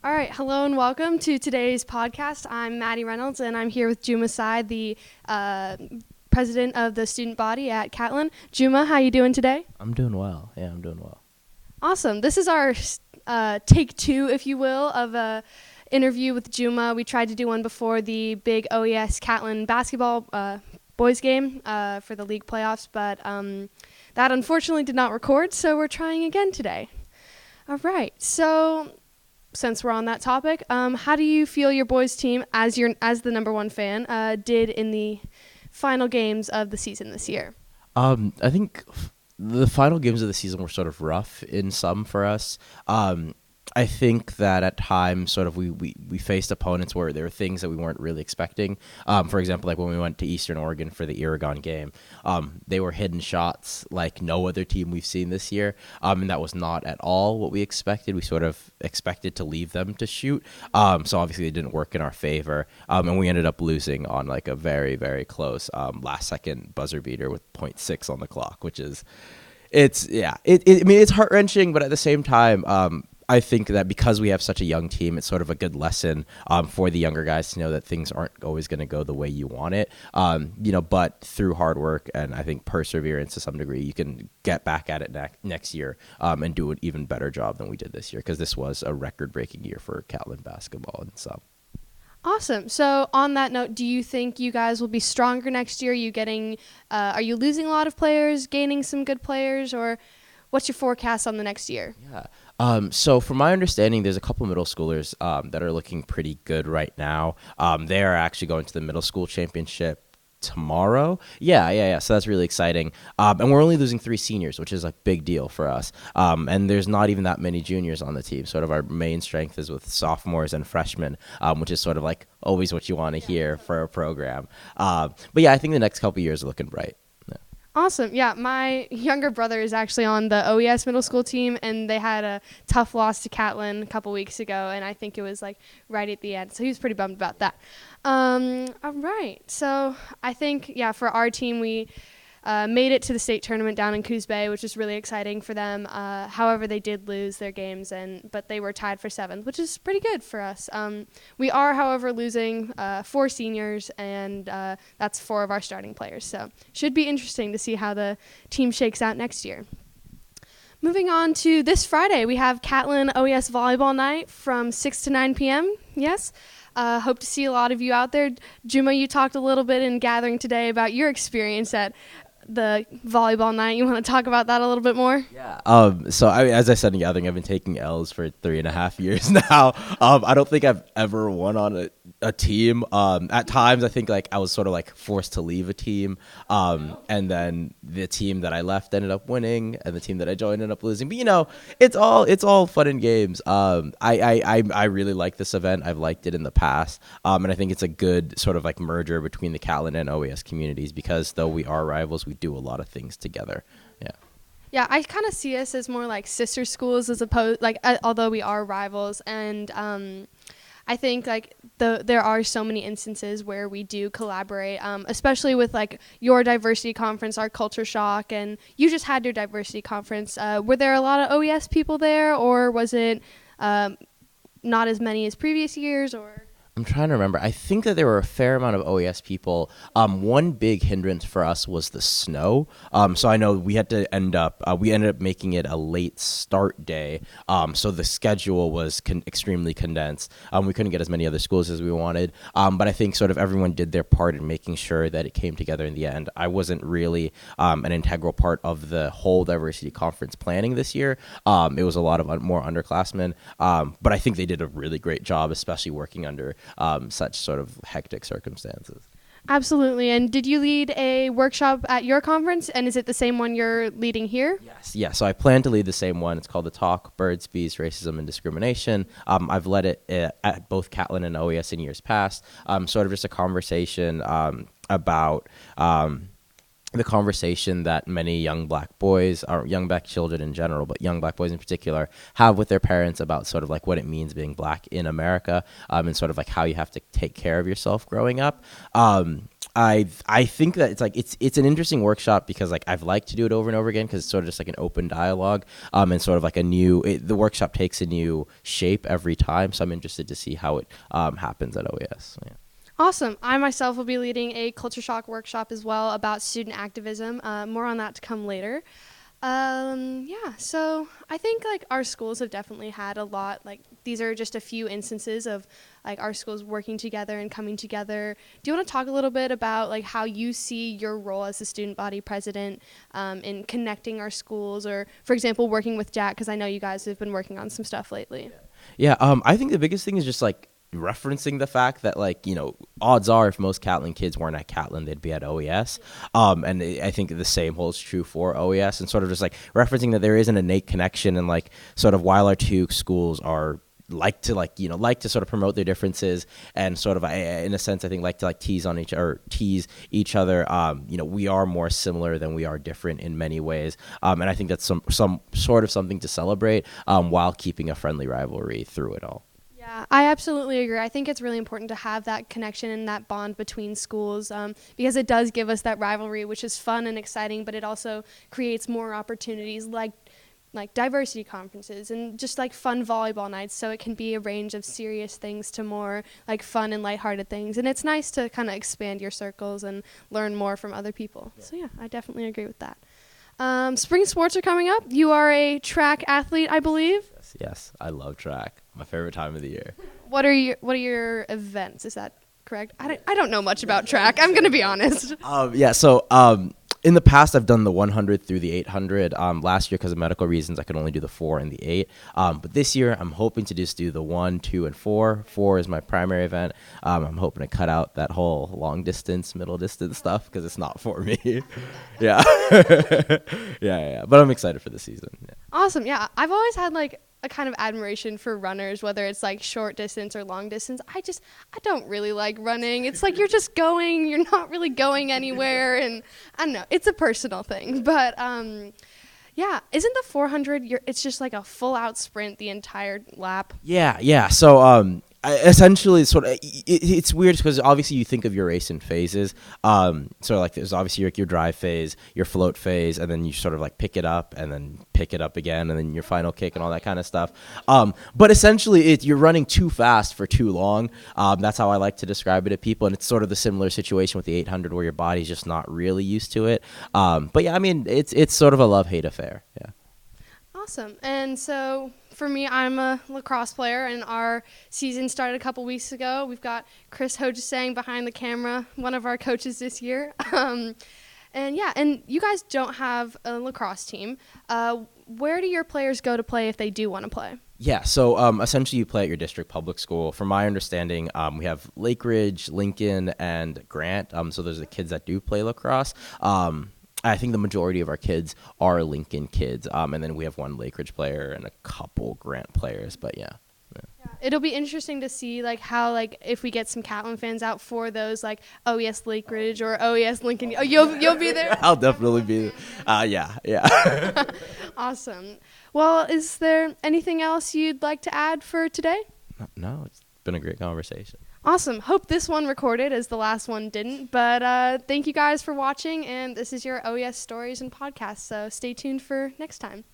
All right, hello and welcome to today's podcast. I'm Maddy Reynolds, and I'm here with Juma Sei, the president of the student body at Catlin. Juma, how you doing today? I'm doing well. Yeah, I'm doing well. Awesome. This is our take two, if you will, of a interview with Juma. We tried to do one before the big OES Catlin basketball boys game for the league playoffs, but that unfortunately did not record, so we're trying again today. All right, so since we're on that topic, how do you feel your boys team, as the number one fan, did in the final games of the season this year? I think the final games of the season were sort of rough in some for us. I think that at times sort of we faced opponents where there were things that we weren't really expecting. For example, like when we went to Eastern Oregon for the Oregon game, they were hidden shots like no other team we've seen this year. And that was not at all what we expected. We sort of expected to leave them to shoot. So obviously it didn't work in our favor. And we ended up losing on like a very, very close last second buzzer beater with 0.6 on the clock, which is, it's heart wrenching, but at the same time, I think that because we have such a young team, it's sort of a good lesson for the younger guys to know that things aren't always going to go the way you want it. But through hard work and I think perseverance to some degree, you can get back at it next year and do an even better job than we did this year, because this was a record-breaking year for Catlin basketball and so. Awesome. So on that note, do you think you guys will be stronger next year? Are you losing a lot of players, gaining some good players, or what's your forecast on the next year? Yeah. So from my understanding, there's a couple middle schoolers that are looking pretty good right now. They are actually going to the middle school championship tomorrow. Yeah. So that's really exciting. And we're only losing 3 seniors, which is a big deal for us. And there's not even that many juniors on the team. Sort of our main strength is with sophomores and freshmen, which is sort of like always what you want to hear for a program. But yeah, I think the next couple years are looking bright. Awesome. Yeah, my younger brother is actually on the OES middle school team, and they had a tough loss to Catlin a couple weeks ago, and I think it was like right at the end. So he was pretty bummed about that. All right. So I think, for our team, we made it to the state tournament down in Coos Bay, which is really exciting for them. However, they did lose their games, but they were tied for 7th, which is pretty good for us. We are, however, losing 4 seniors, and that's 4 of our starting players. So should be interesting to see how the team shakes out next year. Moving on to this Friday, we have Catlin-OES Volleyball Night from 6 to 9 p.m. Yes. Hope to see a lot of you out there. Juma, you talked a little bit in gathering today about your experience at the volleyball night. You want to talk about that a little bit more? Yeah. As I said in gathering, I've been taking L's for 3.5 years now. I don't think I've ever won on a team. At times, I think like I was sort of like forced to leave a team, and then the team that I left ended up winning, and the team that I joined ended up losing. But it's all fun and games. I really like this event. I've liked it in the past, and I think it's a good sort of like merger between the Catlin and OES communities, because though we are rivals, we do a lot of things together. Yeah. Yeah, I kind of see us as more like sister schools as opposed, although we are rivals. And I think like there are so many instances where we do collaborate, especially with like your diversity conference, our culture shock, and you just had your diversity conference. Were there a lot of OES people there, or was it not as many as previous years, or? I'm trying to remember. I think that there were a fair amount of OES people. One big hindrance for us was the snow. So I know we ended up making it a late start day. So the schedule was extremely condensed. We couldn't get as many other schools as we wanted. But I think sort of everyone did their part in making sure that it came together in the end. I wasn't really an integral part of the whole diversity conference planning this year. It was a lot of more underclassmen. But I think they did a really great job, especially working under such sort of hectic circumstances. Absolutely. And did you lead a workshop at your conference? And is it the same one you're leading here? Yes. Yeah. So I plan to lead the same one. It's called The Talk, Birds, Bees, Racism, and Discrimination. I've led it at both Catlin and OES in years past. Sort of just a conversation about the conversation that many young black boys, or young black children in general, but young black boys in particular, have with their parents about sort of like what it means being black in America, and sort of like how you have to take care of yourself growing up. I think that it's an interesting workshop because like I've liked to do it over and over again because it's sort of just like an open dialogue and sort of like the workshop takes a new shape every time. So I'm interested to see how it happens at OES. Yeah. Awesome. I myself will be leading a culture shock workshop as well about student activism. More on that to come later. So I think like our schools have definitely had a lot, like these are just a few instances of like our schools working together and coming together. Do you want to talk a little bit about like how you see your role as the student body president in connecting our schools, or for example, working with Jack, because I know you guys have been working on some stuff lately. Yeah. I think the biggest thing is just like referencing the fact that like, you know, odds are if most Catlin kids weren't at Catlin, they'd be at OES. And I think the same holds true for OES, and sort of just like referencing that there is an innate connection, and like sort of while our two schools are like to sort of promote their differences and sort of in a sense I think like to like tease each other, you know, we are more similar than we are different in many ways, and I think that's some sort of something to celebrate while keeping a friendly rivalry through it all. Yeah, I absolutely agree. I think it's really important to have that connection and that bond between schools because it does give us that rivalry, which is fun and exciting, but it also creates more opportunities like diversity conferences and just like fun volleyball nights, so it can be a range of serious things to more like fun and lighthearted things. And it's nice to kind of expand your circles and learn more from other people. Yeah. So yeah, I definitely agree with that. Spring sports are coming up. You are a track athlete, I believe. Yes, I love track. My favorite time of the year. What are your events? Is that correct? I don't know much about track. I'm gonna be honest. In the past, I've done the 100 through the 800. Last year, because of medical reasons, I could only do the 4 and the 8. But this year, I'm hoping to just do the 1, 2, and 4. 4 is my primary event. I'm hoping to cut out that whole long distance, middle distance stuff because it's not for me. Yeah. yeah. But I'm excited for the season. Yeah. Awesome. Yeah, I've always had like a kind of admiration for runners, whether it's like short distance or long distance. I don't really like running. It's like you're just going, you're not really going anywhere, and I don't know, it's a personal thing. But yeah, isn't the 400 it's just like a full out sprint the entire lap? Yeah. So essentially it's weird because obviously you think of your race in phases. So like there's obviously your drive phase, your float phase, and then you sort of like pick it up and then pick it up again, and then your final kick and all that kind of stuff. But essentially you're running too fast for too long. That's how I like to describe it to people, and it's sort of the similar situation with the 800 where your body's just not really used to it. But yeah, I mean it's sort of a love-hate affair. Yeah. Awesome. And so for me, I'm a lacrosse player, and our season started a couple weeks ago. We've got Chris Hojasang behind the camera, one of our coaches this year. And you guys don't have a lacrosse team. Where do your players go to play if they do want to play? Yeah, so essentially you play at your district public school. From my understanding, we have Lake Ridge, Lincoln, and Grant. So those are the kids that do play lacrosse. I think the majority of our kids are Lincoln kids, and then we have one Lake Ridge player and a couple Grant players, but yeah. It'll be interesting to see like how like if we get some Catlin fans out for those like OES Lake Ridge or OES Lincoln. Oh, you'll be there? I'll definitely be there. Yeah. Awesome. Well, is there anything else you'd like to add for today? No, it's been a great conversation. Awesome. Hope this one recorded as the last one didn't. But thank you guys for watching, and this is your OES Stories and Podcasts, so stay tuned for next time.